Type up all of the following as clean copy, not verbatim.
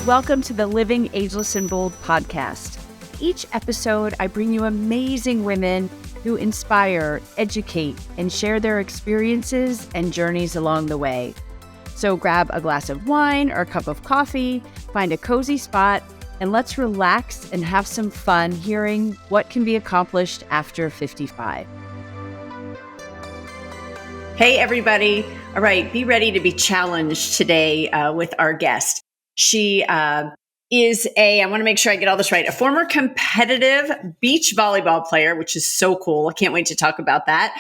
Welcome to the Living Ageless and Bold podcast. Each episode, I bring you amazing women who inspire, educate, and share their experiences and journeys along the way. So grab a glass of wine or a cup of coffee, find a cozy spot, and let's relax and have some fun hearing what can be accomplished after 55. Hey, everybody. All right, be ready to be challenged today with our guest. She is I want to make sure I get all this right, a former competitive beach volleyball player, which is so cool. I can't wait to talk about that.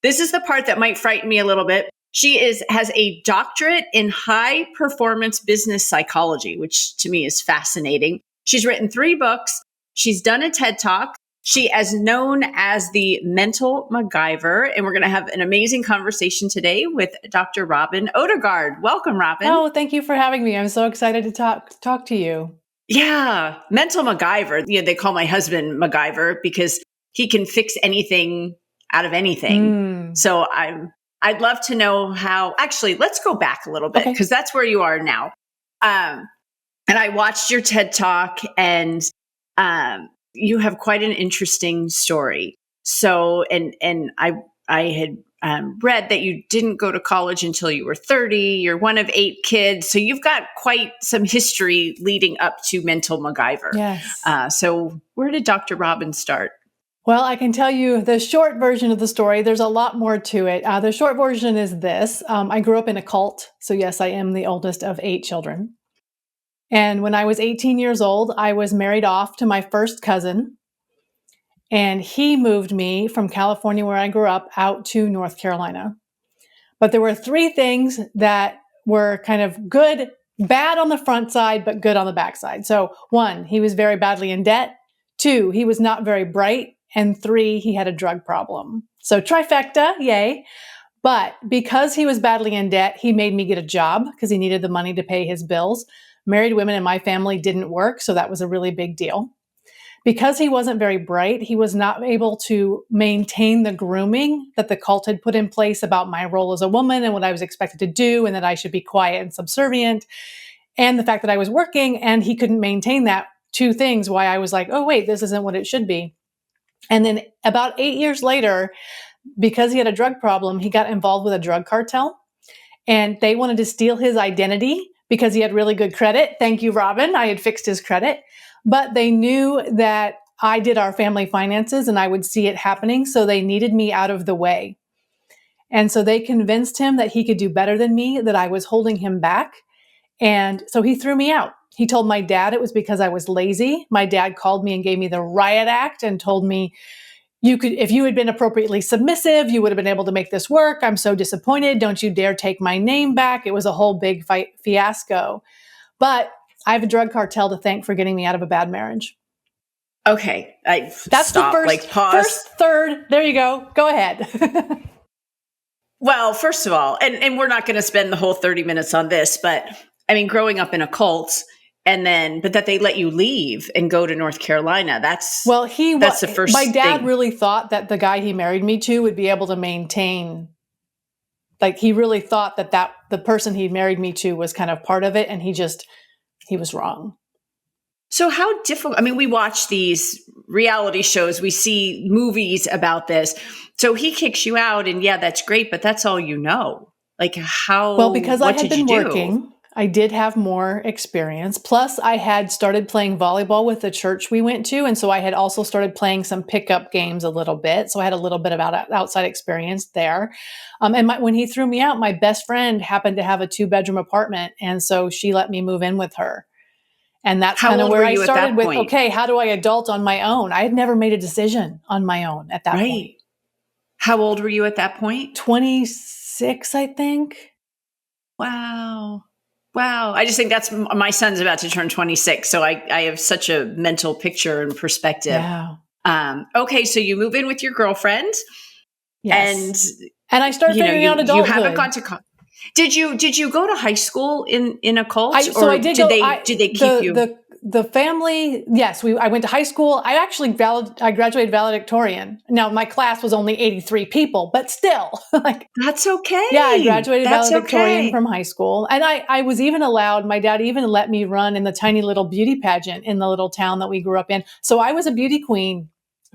This is the part that might frighten me a little bit. She has a doctorate in high performance business psychology, which to me is fascinating. She's written 3 books. She's done a TED Talk. She is known as the Mental MacGyver, and we're going to have an amazing conversation today with Dr. Robyn Odegaard. Welcome, Robyn. Oh, thank you for having me. I'm so excited to talk to you. Yeah, Mental MacGyver. You know, they call my husband MacGyver because he can fix anything out of anything. So I'd love to know how. Actually, let's go back a little bit because that's where you are now. And I watched your TED Talk, and you have quite an interesting story. So, and I had read that you didn't go to college until you were 30. You're one of 8 kids. So you've got quite some history leading up to Mental MacGyver. Yes. So where did Dr. Robyn start? Well, I can tell you the short version of the story. There's a lot more to it. The short version is this. I grew up in a cult. So yes, I am the oldest of 8 children. And when I was 18 years old, I was married off to my first cousin. And he moved me from California, where I grew up, out to North Carolina. But there were 3 things that were kind of good, bad on the front side, but good on the back side. So 1, he was very badly in debt. 2, he was not very bright. And 3, he had a drug problem. So trifecta, yay. But because he was badly in debt, he made me get a job because he needed the money to pay his bills. Married women in my family didn't work, so that was a really big deal. Because he wasn't very bright, he was not able to maintain the grooming that the cult had put in place about my role as a woman and what I was expected to do, and that I should be quiet and subservient, and the fact that I was working, and he couldn't maintain that. 2 things why I was like, oh, wait, this isn't what it should be. And then about 8 years later, because he had a drug problem, he got involved with a drug cartel, and they wanted to steal his identity because he had really good credit. Thank you, Robyn. I had fixed his credit. But they knew that I did our family finances and I would see it happening. So they needed me out of the way. And so they convinced him that he could do better than me, that I was holding him back. And so he threw me out. He told my dad it was because I was lazy. My dad called me and gave me the riot act and told me, if you had been appropriately submissive, you would have been able to make this work. I'm so disappointed. Don't you dare take my name back. It was a whole big fiasco. But I have a drug cartel to thank for getting me out of a bad marriage. Okay. That's stop, the first, pause. First, third. There you go. Go ahead. Well, first of all, and we're not going to spend the whole 30 minutes on this, but I mean, growing up in a cult, but that they let you leave and go to North Carolina. That's the first my dad thing. really thought that the guy he married me to would be able to maintain, like he really thought that the person he married me to was kind of part of it. And he was wrong. So how difficult, I mean, we watch these reality shows, we see movies about this. So he kicks you out and yeah, that's great, but that's all you know. Like how, well, because I what had did been you do? working, I did have more experience. Plus I had started playing volleyball with the church we went to. And so I had also started playing some pickup games a little bit. So I had a little bit of outside experience there. And when he threw me out, my best friend happened to have a 2-bedroom apartment. And so she let me move in with her. And that's kind of where I started with, okay, how do I adult on my own? I had never made a decision on my own at that point. How old were you at that point? 26, I think. Wow. I just think my son's about to turn 26. So I have such a mental picture and perspective. Yeah. Okay. So you move in with your girlfriend. Yes. And I started figuring out adulthood. You haven't gone to college. Did you go to high school in a cult? Did they keep you? the family, yes, I went to high school. I graduated valedictorian. Now my class was only 83 people, but still, like, That's okay. yeah, I graduated That's valedictorian okay. from high school. And I was even allowed, my dad even let me run in the tiny little beauty pageant in the little town that we grew up in. So I was a beauty queen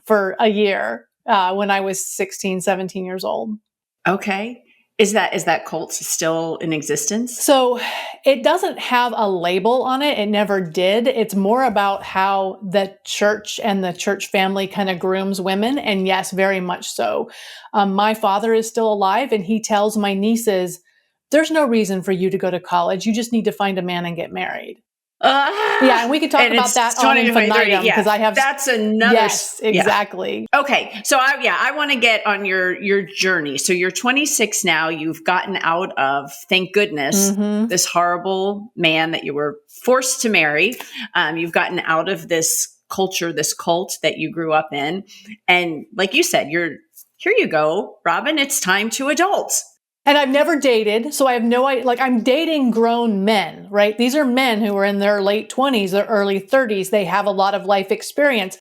for a year when I was 16, 17 years old. Okay. Is that cult still in existence? So it doesn't have a label on it. It never did. It's more about how the church and the church family kind of grooms women. And yes, very much so. My father is still alive, and he tells my nieces, there's no reason for you to go to college. You just need to find a man and get married. Yeah, and we could talk about that on infinitum because I have. That's another. Yes, exactly. Yeah. Okay, so I want to get on your journey. So you're 26 now. You've gotten out of, thank goodness, this horrible man that you were forced to marry. You've gotten out of this culture, this cult that you grew up in, and like you said, here you go, Robyn. It's time to adult. And I've never dated, so I have no idea. Like, I'm dating grown men, right? These are men who are in their late 20s or early 30s. They have a lot of life experience.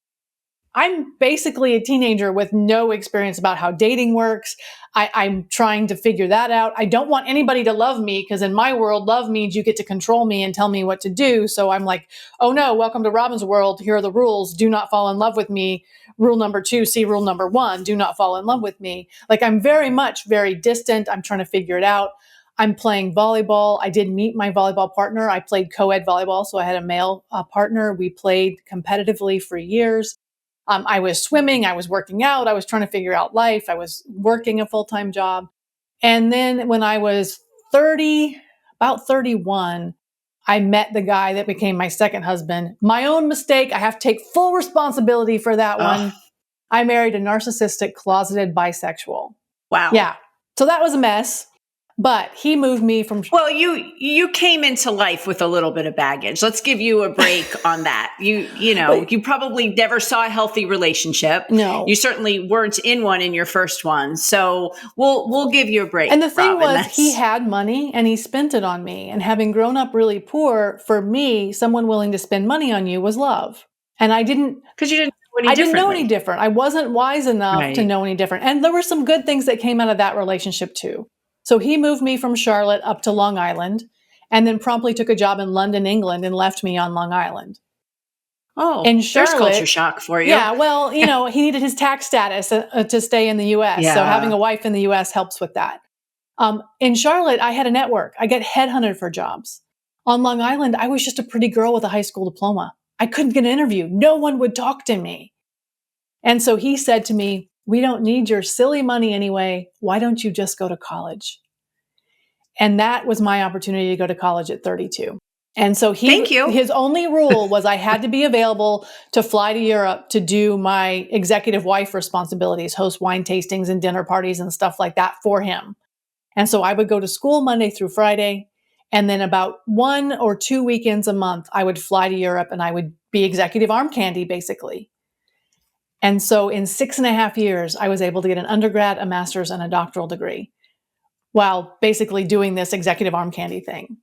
I'm basically a teenager with no experience about how dating works. I'm trying to figure that out. I don't want anybody to love me because in my world, love means you get to control me and tell me what to do. So I'm like, oh no, welcome to Robyn's world. Here are the rules. Do not fall in love with me. Rule number 2, see rule number 1, do not fall in love with me. Like, I'm very distant. I'm trying to figure it out. I'm playing volleyball. I did meet my volleyball partner. I played co-ed volleyball. So I had a male partner. We played competitively for years. I was swimming, I was working out, I was trying to figure out life, I was working a full-time job. And then when I was 30, about 31, I met the guy that became my second husband. My own mistake. I have to take full responsibility for that one. I married a narcissistic, closeted bisexual. Wow. Yeah. So that was a mess. But he moved me from. Well, you came into life with a little bit of baggage. Let's give you a break on that. You probably never saw a healthy relationship. No, you certainly weren't in one in your first one. So we'll give you a break. And the thing Robyn, he had money and he spent it on me. And having grown up really poor, for me, someone willing to spend money on you was love. And I didn't. Because you didn't. I didn't know any different. I wasn't wise enough to know any different. And there were some good things that came out of that relationship too. So he moved me from Charlotte up to Long Island and then promptly took a job in London, England, and left me on Long Island. Oh, in Charlotte, there's culture shock for you. Yeah, well, he needed his tax status to stay in the U.S. Yeah. So having a wife in the U.S. helps with that. In Charlotte, I had a network. I get headhunted for jobs. On Long Island, I was just a pretty girl with a high school diploma. I couldn't get an interview. No one would talk to me. And so he said to me, we don't need your silly money anyway. Why don't you just go to college? And that was my opportunity to go to college at 32. And so his only rule was I had to be available to fly to Europe to do my executive wife responsibilities, host wine tastings and dinner parties and stuff like that for him. And so I would go to school Monday through Friday. And then about 1 or 2 weekends a month, I would fly to Europe and I would be executive arm candy, basically. And so in 6.5 years, I was able to get an undergrad, a master's, and a doctoral degree while basically doing this executive arm candy thing.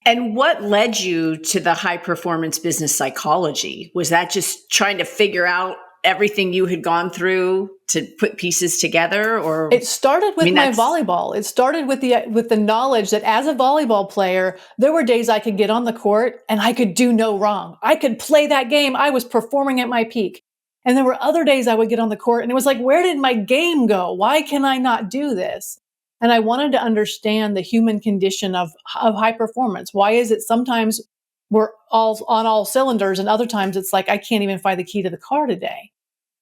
And what led you to the high performance business psychology? Was that just trying to figure out everything you had gone through to put pieces together? Or it started with my volleyball. It started with the knowledge that as a volleyball player, there were days I could get on the court and I could do no wrong. I could play that game. I was performing at my peak. And there were other days I would get on the court and it was like, where did my game go? Why can I not do this? And I wanted to understand the human condition of high performance. Why is it sometimes we're all on all cylinders and other times it's like, I can't even find the key to the car today.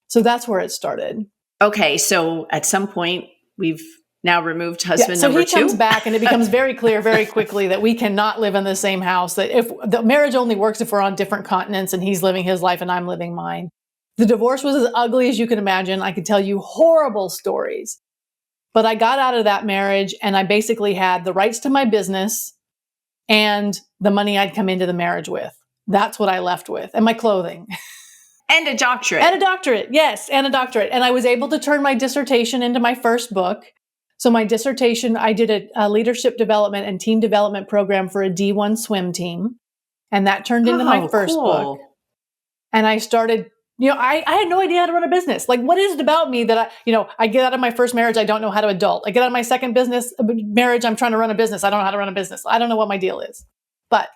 So that's where it started. Okay. So at some point we've now removed husband number 2. So he comes back and it becomes very clear very quickly that we cannot live in the same house, that if the marriage only works if we're on different continents and he's living his life and I'm living mine. The divorce was as ugly as you can imagine. I could tell you horrible stories. But I got out of that marriage and I basically had the rights to my business and the money I'd come into the marriage with. That's what I left with. And my clothing. And a doctorate. And a doctorate. Yes, and a doctorate. And I was able to turn my dissertation into my first book. So my dissertation, I did a leadership development and team development program for a D1 swim team. And that turned into my first book. Cool. And I started, I had no idea how to run a business. Like, what is it about me that I get out of my first marriage, I don't know how to adult. I get out of my second marriage, I'm trying to run a business. I don't know how to run a business. I don't know what my deal is. But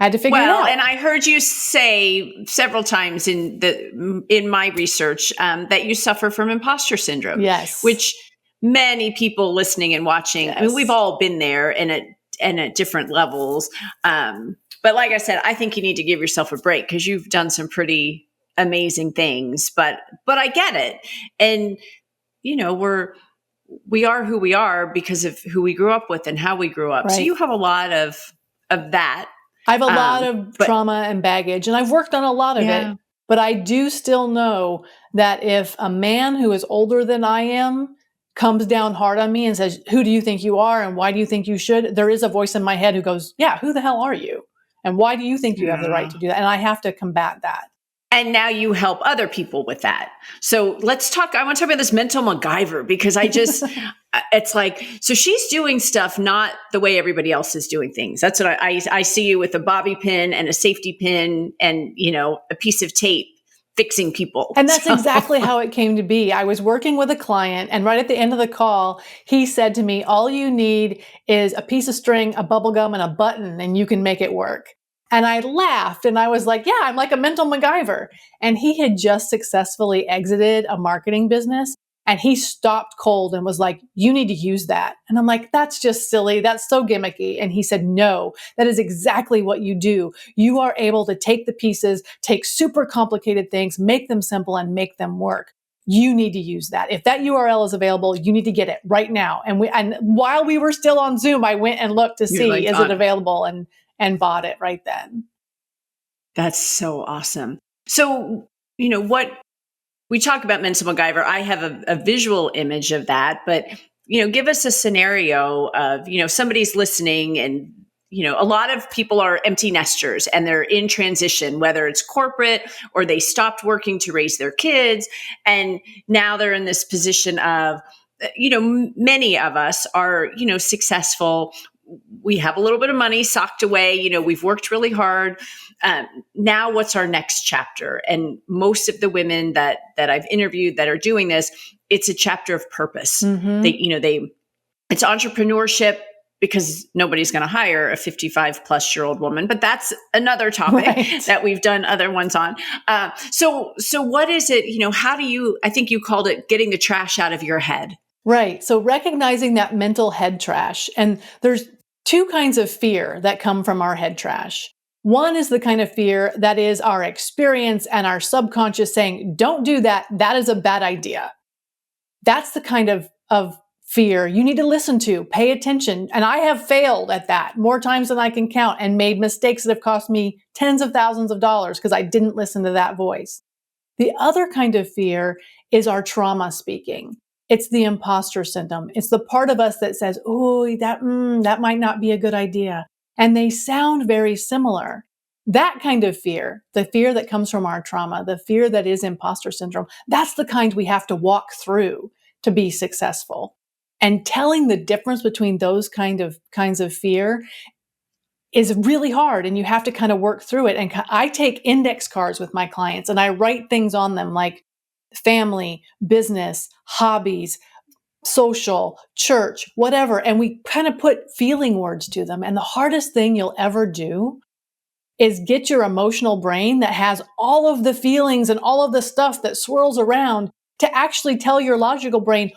I had to figure it out. And I heard you say several times in my research that you suffer from imposter syndrome. Yes. Which many people listening and watching, Yes. I mean, we've all been there and at different levels. But like I said, I think you need to give yourself a break because you've done some pretty amazing things. But I get it. And, we are who we are because of who we grew up with and how we grew up. Right. So you have a lot of that. I have a lot of trauma and baggage, and I've worked on a lot of it. But I do still know that if a man who is older than I am comes down hard on me and says, "Who do you think you are? And why do you think you should?" There is a voice in my head who goes, "Yeah, who the hell are you? And why do you think you have the right to do that?" And I have to combat that. And now you help other people with that. So let's talk. I want to talk about this mental MacGyver because it's like, so she's doing stuff not the way everybody else is doing things. That's what I see you with a bobby pin and a safety pin and, a piece of tape fixing people. And that's exactly how it came to be. I was working with a client, and right at the end of the call, he said to me, "All you need is a piece of string, a bubble gum, and a button, and you can make it work." And I laughed and I was like, yeah, I'm like a mental MacGyver. And he had just successfully exited a marketing business and he stopped cold and was like, "You need to use that." And I'm like, "That's just silly. That's so gimmicky." And he said, "No, that is exactly what you do. You are able to take the pieces, take super complicated things, make them simple and make them work. You need to use that. If that URL is available, you need to get it right now." And while we were still on Zoom, I went and looked to see, is it available? And bought it right then. That's so awesome. So, what we talk about mental MacGyver, I have a visual image of that, but, give us a scenario of, somebody's listening and, a lot of people are empty nesters and they're in transition, whether it's corporate or they stopped working to raise their kids. And now they're in this position of, many of us are, successful. We have a little bit of money socked away. We've worked really hard. Now what's our next chapter? And most of the women that I've interviewed that are doing this, it's a chapter of purpose. Mm-hmm. It's entrepreneurship because nobody's going to hire a 55-plus-year-old woman, but that's another topic that we've done other ones on. So what is it, how do you, I think you called it getting the trash out of your head. Right. So recognizing that mental head trash. And there's two kinds of fear that come from our head trash. One is the kind of fear that is our experience and our subconscious saying, "Don't do that. That is a bad idea." That's the kind of fear you need to listen to, pay attention. And I have failed at that more times than I can count and made mistakes that have cost me tens of thousands of dollars because I didn't listen to that voice. The other kind of fear is our trauma speaking. It's the imposter syndrome. It's the part of us that says, "Oh, that might not be a good idea." And they sound very similar. That kind of fear, the fear that comes from our trauma, the fear that is imposter syndrome, that's the kind we have to walk through to be successful. And telling the difference between those kinds of fear is really hard, and you have to kind of work through it. And I take index cards with my clients and I write things on them like family, business, hobbies, social, church, whatever. And we kind of put feeling words to them. And the hardest thing you'll ever do is get your emotional brain that has all of the feelings and all of the stuff that swirls around to actually tell your logical brain,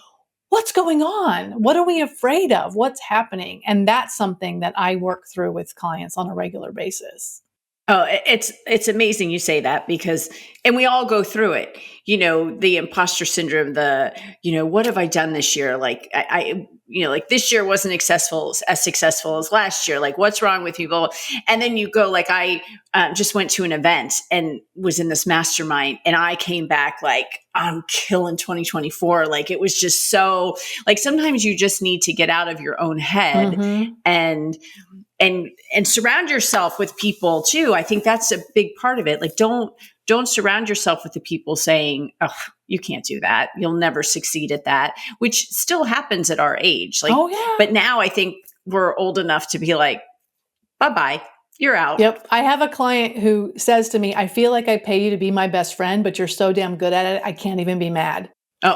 what's going on? What are we afraid of? What's happening? And that's something that I work through with clients on a regular basis. Oh, it's amazing you say that because, and we all go through it, the imposter syndrome, what have I done this year? Like like this year wasn't as successful as last year. Like what's wrong with people? And then you go, like I just went to an event and was in this mastermind and I came back like, I'm killing 2024. Like it was just so like, sometimes you just need to get out of your own head and surround yourself with people too. I think that's a big part of it. Like don't surround yourself with the people saying, "Oh, you can't do that. You'll never succeed at that," which still happens at our age. Like, but now I think we're old enough to be like, bye-bye. you're out. Yep. I have a client who says to me, I feel like I pay you to be my best friend, but you're so damn good at it, I can't even be mad. Oh,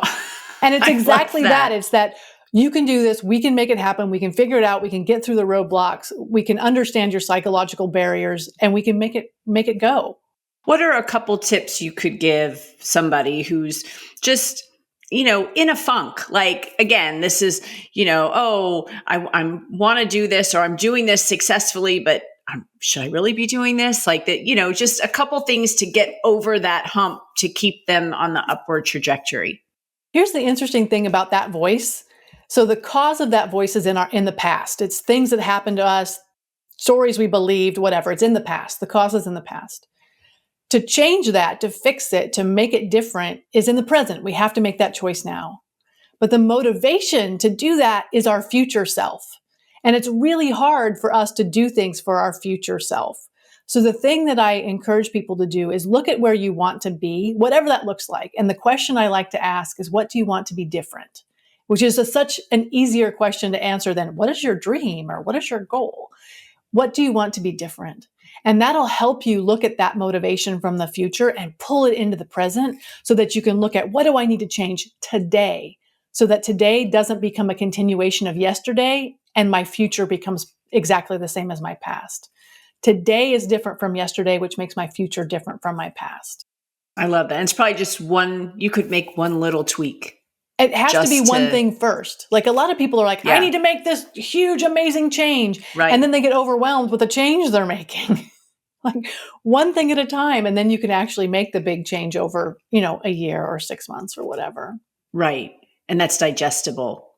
And it's I exactly love that. It's that you can do this. We can make it happen. We can figure it out. We can get through the roadblocks. We can understand your psychological barriers, and we can make it go. What are a couple tips you could give somebody who's just, in a funk? Like, again, this is, I want to do this, or I'm doing this successfully, but should I really be doing this? Like that, just a couple things to get over that hump to keep them on the upward trajectory. Here's the interesting thing about that voice. So the cause of that voice is in the past. It's things that happened to us, stories we believed, whatever. It's in the past. The cause is in the past. To change that, to fix it, to make it different is in the present. We have to make that choice now. But the motivation to do that is our future self. And it's really hard for us to do things for our future self. So the thing that I encourage people to do is look at where you want to be, whatever that looks like. And the question I like to ask is, what do you want to be different? Which is such an easier question to answer than what is your dream or what is your goal? What do you want to be different? And that'll help you look at that motivation from the future and pull it into the present so that you can look at what do I need to change today so that today doesn't become a continuation of yesterday and my future becomes exactly the same as my past. Today is different from yesterday, which makes my future different from my past. I love that. And it's probably just you could make one little tweak. It has to be one thing first. Like a lot of people are like, I need to make this huge, amazing change. Right. And then they get overwhelmed with the change they're making. Like one thing at a time. And then you can actually make the big change over, a year or 6 months or whatever. Right. And that's digestible.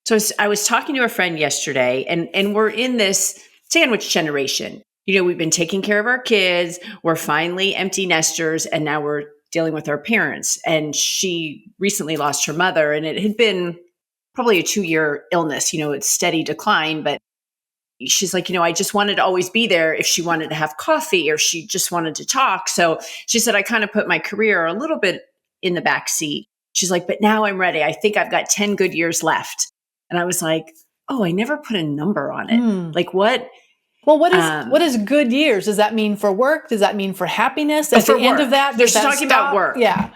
So I was talking to a friend yesterday and we're in this sandwich generation. We've been taking care of our kids. We're finally empty nesters and now we're dealing with our parents. And she recently lost her mother and it had been probably a 2-year illness, it's steady decline, but she's like, I just wanted to always be there if she wanted to have coffee or she just wanted to talk. So she said, I kind of put my career a little bit in the back seat. She's like, but now I'm ready. I think I've got 10 good years left. And I was like, oh, I never put a number on it. Like what? Well, what is good years? Does that mean for work? Does that mean for happiness? At for the end of that, she's talking about work. Yeah.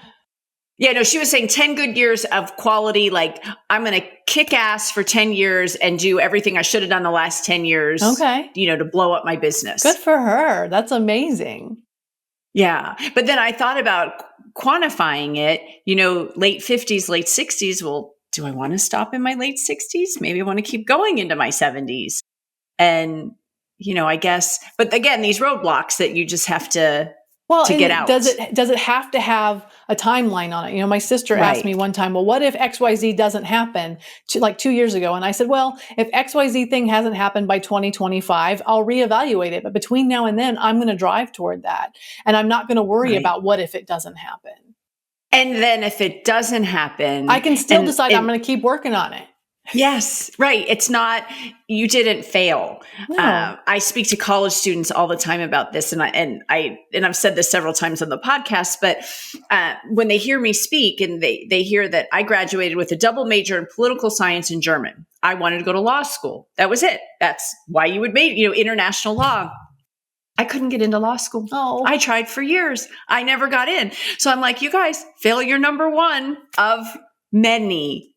Yeah, no, she was saying 10 good years of quality. Like I'm going to kick ass for 10 years and do everything I should have done the last 10 years. Okay. To blow up my business. Good for her. That's amazing. Yeah. But then I thought about quantifying it, late 50s, late 60s. Well, do I want to stop in my late 60s? Maybe I want to keep going into my 70s. And, I guess, but again, these roadblocks that you just have to get out. Does it have to have a timeline on it? My sister asked me one time, well, what if XYZ doesn't happen like 2 years ago? And I said, well, if XYZ thing hasn't happened by 2025, I'll reevaluate it. But between now and then, I'm going to drive toward that. And I'm not going to worry about what if it doesn't happen. And then if it doesn't happen, I can still decide I'm going to keep working on it. Yes, right. It's not, you didn't fail. No. I speak to college students all the time about this, and I've said this several times on the podcast, but when they hear me speak and they hear that I graduated with a double major in political science and German, I wanted to go to law school. That was it. That's why you would make, international law. I couldn't get into law school. Oh. I tried for years. I never got in. So I'm like, you guys, failure number one of many,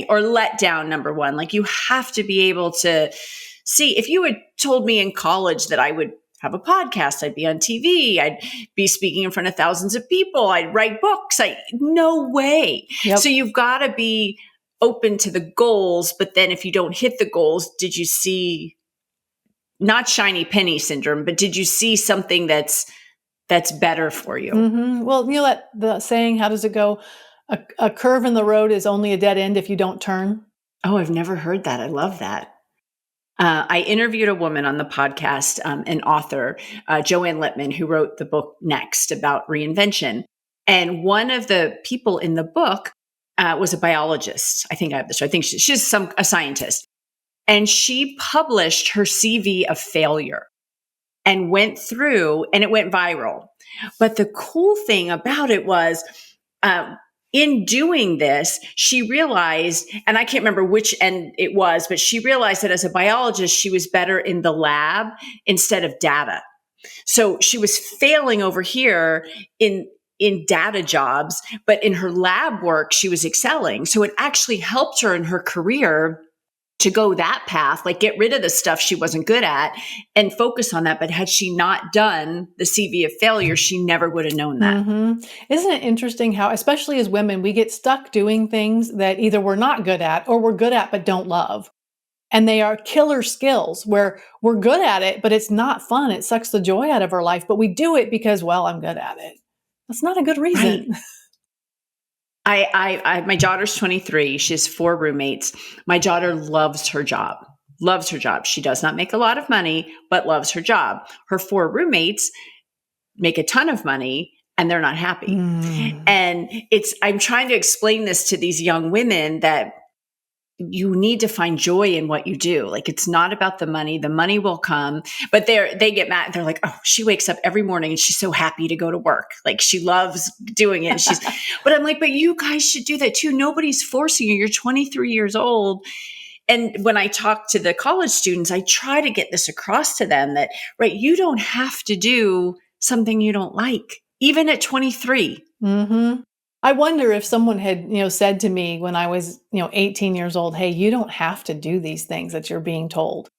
or let down number one. Like you have to be able to see. If you had told me in college that I would have a podcast, I'd be on TV, I'd be speaking in front of thousands of people, I'd write books, no way. Yep. So you've got to be open to the goals. But then if you don't hit the goals, did you see not shiny penny syndrome, but did you see something that's better for you? Mm-hmm. Well, the saying, how does it go? A curve in the road is only a dead end if you don't turn. Oh, I've never heard that. I love that. I interviewed a woman on the podcast, an author, Joanne Littman, who wrote the book Next about reinvention. And one of the people in the book was a biologist. I think I have this. I think she's a scientist. And she published her CV of failure and went through, and it went viral. But the cool thing about it was, in doing this, she realized, and I can't remember which end it was, but she realized that as a biologist, she was better in the lab instead of data. So she was failing over here in data jobs, but in her lab work, she was excelling. So it actually helped her in her career to go that path, like get rid of the stuff she wasn't good at and focus on that. But had she not done the CV of failure, she never would have known that. Mm-hmm. Isn't it interesting how, especially as women, we get stuck doing things that either we're not good at or we're good at but don't love. And they are killer skills where we're good at it, but it's not fun. It sucks the joy out of our life, but we do it because, well, I'm good at it. That's not a good reason. Right. My daughter's 23. She has 4 roommates. My daughter loves her job. Loves her job. She does not make a lot of money, but loves her job. Her 4 roommates make a ton of money and they're not happy. And I'm trying to explain this to these young women that you need to find joy in what you do. Like, it's not about the money. The money will come, but they get mad. They're like, oh, she wakes up every morning and she's so happy to go to work. Like, she loves doing it. And but I'm like, but you guys should do that too. Nobody's forcing you. You're 23 years old. And when I talk to the college students, I try to get this across to them that, right, you don't have to do something you don't like, even at 23. Mm-hmm. I wonder if someone had, said to me when I was, 18 years old, hey, you don't have to do these things that you're being told.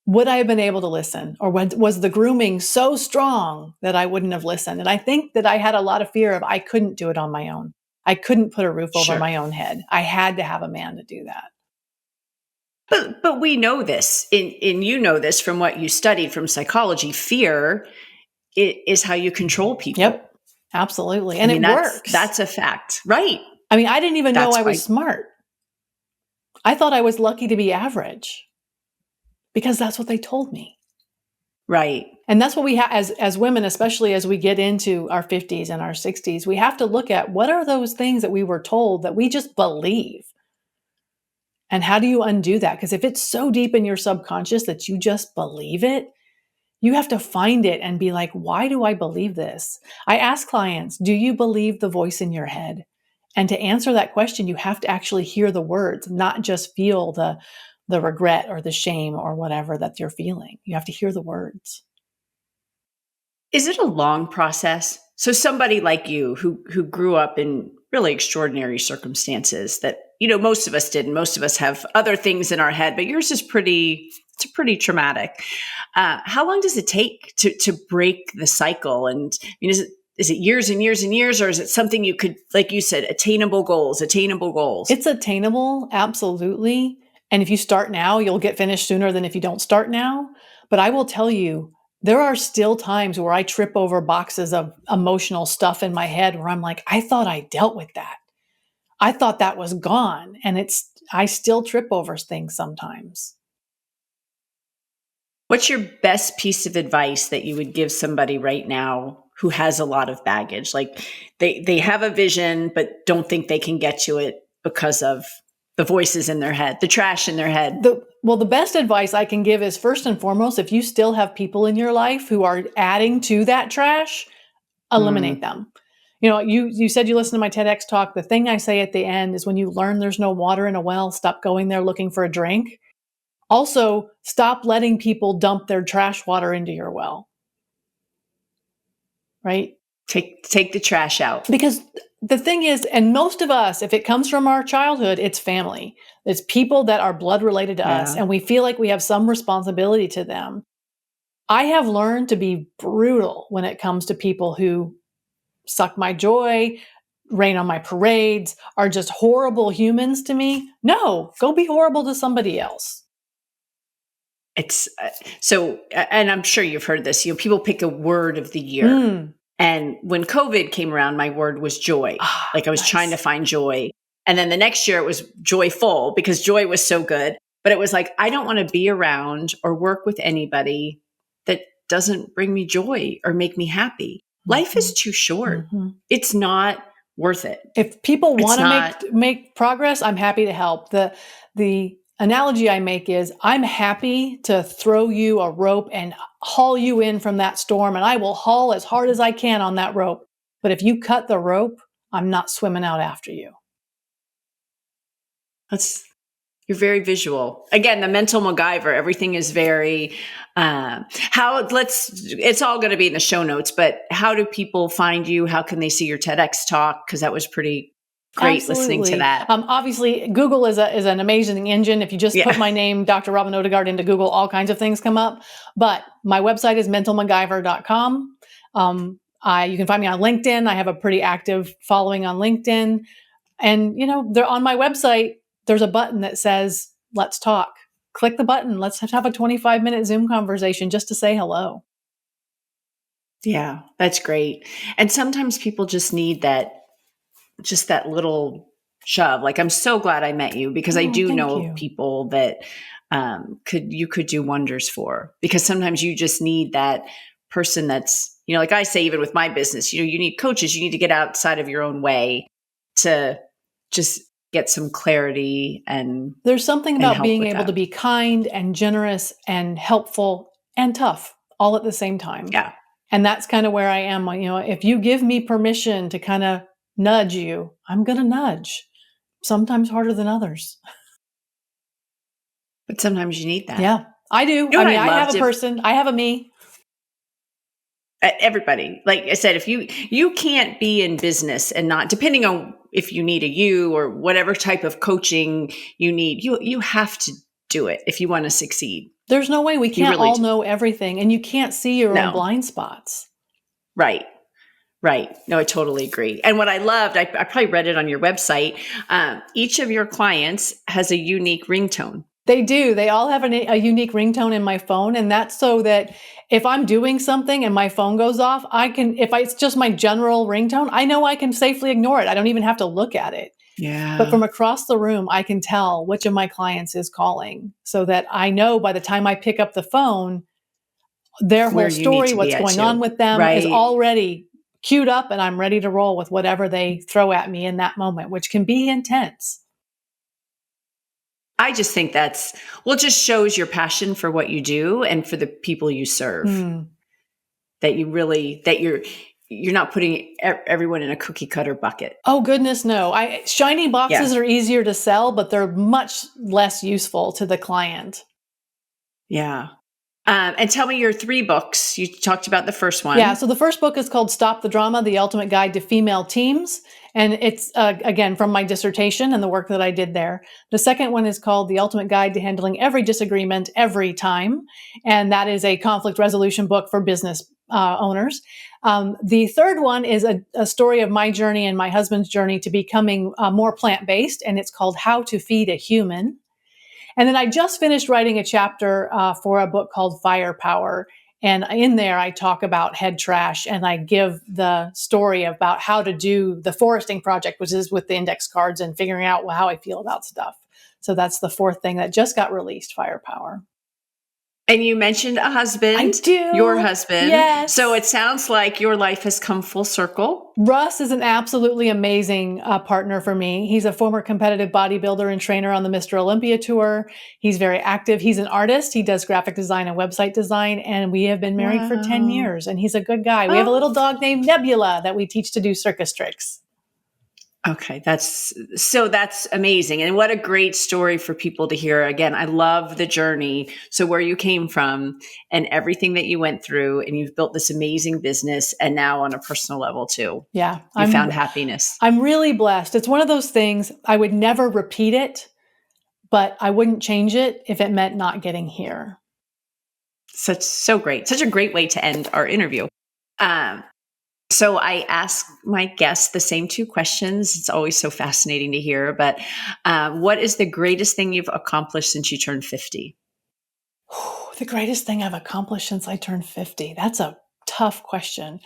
Would I have been able to listen? Or was the grooming so strong that I wouldn't have listened? And I think that I had a lot of fear of I couldn't do it on my own. I couldn't put a roof over my own head. I had to have a man to do that. But we know this, and you know this from what you studied from psychology. Fear is how you control people. Yep. Absolutely. And it works. That's a fact. Right. I mean, I didn't even know I was smart. I thought I was lucky to be average because that's what they told me. Right. And that's what we have as women, especially as we get into our 50s and our 60s, we have to look at what are those things that we were told that we just believe. And how do you undo that? Because if it's so deep in your subconscious that you just believe it, you have to find it and be like, why do I believe this? I ask clients, do you believe the voice in your head? And to answer that question, you have to actually hear the words, not just feel the regret or the shame or whatever that you're feeling. You have to hear the words. Is it a long process? So somebody like you who grew up in really extraordinary circumstances that, most of us didn't. Most of us have other things in our head, but yours is pretty traumatic. How long does it take to break the cycle? And is it years and years and years, or is it something you could, like you said, attainable goals? It's attainable. Absolutely. And if you start now, you'll get finished sooner than if you don't start now. But I will tell you, there are still times where I trip over boxes of emotional stuff in my head where I'm like, I thought I dealt with that. I thought that was gone. And I still trip over things sometimes. What's your best piece of advice that you would give somebody right now who has a lot of baggage? Like they have a vision, but don't think they can get to it because of the voices in their head, the trash in their head. The best advice I can give is, first and foremost, if you still have people in your life who are adding to that trash, eliminate them. You said you listened to my TEDx talk. The thing I say at the end is, when you learn there's no water in a well, stop going there looking for a drink. Also, stop letting people dump their trash water into your well. Right? Take the trash out. Because the thing is, and most of us, if it comes from our childhood, it's family. It's people that are blood related to us, and we feel like we have some responsibility to them. I have learned to be brutal when it comes to people who suck my joy, rain on my parades, are just horrible humans to me. No, go be horrible to somebody else. It's so, and I'm sure you've heard this, people pick a word of the year. And when COVID came around, my word was joy. I was trying to find joy. And then the next year it was joyful, because joy was so good. But it was like, I don't want to be around or work with anybody that doesn't bring me joy or make me happy. Life is too short. It's not worth it. If people want to make progress, I'm happy to help. The analogy I make is, I'm happy to throw you a rope and haul you in from that storm, and I will haul as hard as I can on that rope. But if you cut the rope, I'm not swimming out after you. You're very visual. Again, the mental MacGyver, everything is very, it's all going to be in the show notes, but how do people find you? How can they see your TEDx talk? Because that was pretty great listening to that. Obviously, Google is an amazing engine. If you just put my name, Dr. Robyn Odegaard, into Google, all kinds of things come up. But my website is mentalmacgyver.com. You can find me on LinkedIn. I have a pretty active following on LinkedIn. And, they're on my website. There's a button that says, let's talk. Click the button. Let's have a 25-minute Zoom conversation just to say hello. Yeah, that's great. And sometimes people just need that little shove. Like, I'm so glad I met you, because I do know people that you could do wonders for, because sometimes you just need that person that's, like I say, even with my business, you need coaches. You need to get outside of your own way to just get some clarity. And there's something about being able to be kind and generous and helpful and tough all at the same time. Yeah. And that's kind of where I am. If you give me permission to kind of nudge you, I'm going to nudge, sometimes harder than others. But sometimes you need that. Yeah, I do. I have a person, I have a me. Everybody, like I said, if you can't be in business and not, depending on if you need a you or whatever type of coaching you need, you have to do it if you want to succeed. There's no way we can't all know everything, and you can't see your own blind spots. Right. No, I totally agree. And what I loved, I probably read it on your website. Each of your clients has a unique ringtone. They do. They all have a unique ringtone in my phone. And that's so that if I'm doing something and my phone goes off, if it's just my general ringtone, I know I can safely ignore it. I don't even have to look at it. Yeah. But from across the room, I can tell which of my clients is calling, so that I know by the time I pick up the phone, their whole story, what's going on with them is already queued up, and I'm ready to roll with whatever they throw at me in that moment, which can be intense. I just think it just shows your passion for what you do and for the people you serve. That you're not putting everyone in a cookie cutter bucket. Oh goodness, no. Shiny boxes are easier to sell, but they're much less useful to the client. Yeah. And tell me your 3 books. You talked about the first one. Yeah. So the first book is called Stop the Drama, The Ultimate Guide to Female Teams. And it's, again, from my dissertation and the work that I did there. The second one is called The Ultimate Guide to Handling Every Disagreement Every Time. And that is a conflict resolution book for business owners. The third one is a story of my journey and my husband's journey to becoming more plant-based. And it's called How to Feed a Human. And then I just finished writing a chapter for a book called Firepower. And in there, I talk about head trash, and I give the story about how to do the foresting project, which is with the index cards and figuring out how I feel about stuff. So that's the fourth thing that just got released, Firepower. And you mentioned a husband. I do. Your husband. Yes. So it sounds like your life has come full circle. Russ is an absolutely amazing partner for me. He's a former competitive bodybuilder and trainer on the Mr. Olympia tour. He's very active. He's an artist. He does graphic design and website design. And we have been married for 10 years. And he's a good guy. We have a little dog named Nebula that we teach to do circus tricks. Okay, that's amazing. And what a great story for people to hear. Again, I love the journey. So where you came from and everything that you went through, and you've built this amazing business, and now on a personal level too. Yeah. You found happiness. I'm really blessed. It's one of those things, I would never repeat it, but I wouldn't change it if it meant not getting here. So great. Such a great way to end our interview. So I ask my guests the same 2 questions. It's always so fascinating to hear. But what is the greatest thing you've accomplished since you turned 50? The greatest thing I've accomplished since I turned 50. That's a tough question.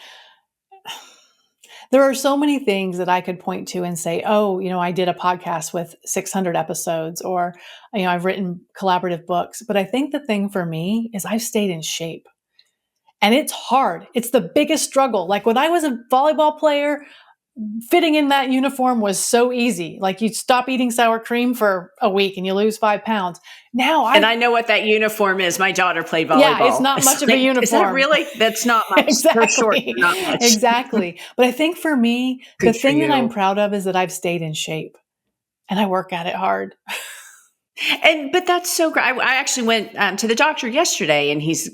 There are so many things that I could point to and say, I did a podcast with 600 episodes, or, I've written collaborative books. But I think the thing for me is I've stayed in shape. And it's hard. It's the biggest struggle. Like when I was a volleyball player, fitting in that uniform was so easy. Like you stop eating sour cream for a week and you lose 5 pounds. Now I know what that uniform is. My daughter played volleyball. Yeah, it's not much of a uniform. Is that really? That's not much. Exactly. Short, not much. Exactly. But I think for me, the thing that I'm proud of is that I've stayed in shape and I work at it hard. But that's so great. I actually went to the doctor yesterday, and he's,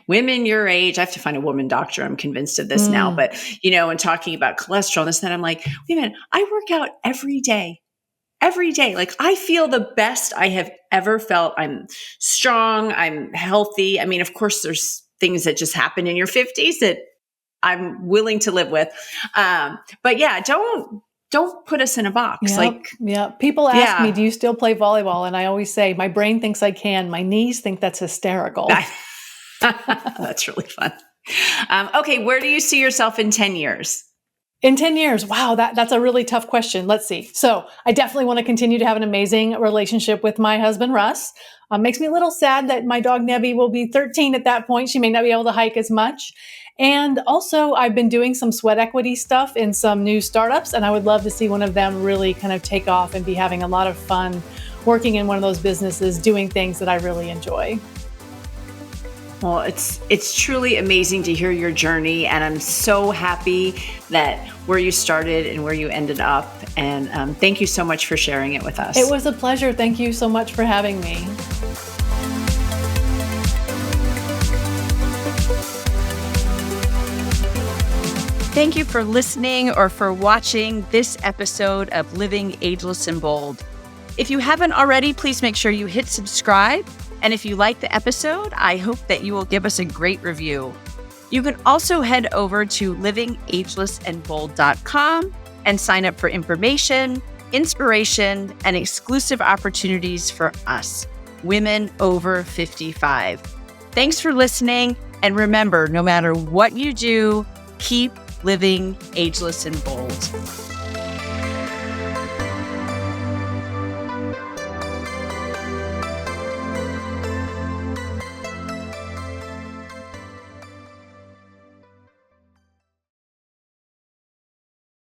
women your age. I have to find a woman doctor. I'm convinced of this now. But, and talking about cholesterol and this, and then I'm like, wait a minute, I work out every day. Every day. Like I feel the best I have ever felt. I'm strong. I'm healthy. I mean, of course, there's things that just happen in your 50s that I'm willing to live with. But yeah, don't put us in a box. People ask me, do you still play volleyball? And I always say, my brain thinks I can. My knees think that's hysterical. That's really fun. Okay. Where do you see yourself in 10 years? In 10 years, wow, that's a really tough question. Let's see. So I definitely want to continue to have an amazing relationship with my husband, Russ. Makes me a little sad that my dog, Nebby, will be 13 at that point. She may not be able to hike as much. And also, I've been doing some sweat equity stuff in some new startups, and I would love to see one of them really kind of take off and be having a lot of fun working in one of those businesses, doing things that I really enjoy. Well, it's truly amazing to hear your journey, and I'm so happy that where you started and where you ended up. And thank you so much for sharing it with us. It was a pleasure. Thank you so much for having me. Thank you for listening or for watching this episode of Living Ageless and Bold. If you haven't already, please make sure you hit subscribe. And if you like the episode, I hope that you will give us a great review. You can also head over to livingagelessandbold.com and sign up for information, inspiration, and exclusive opportunities for us, women over 55. Thanks for listening. And remember, no matter what you do, keep living ageless and bold.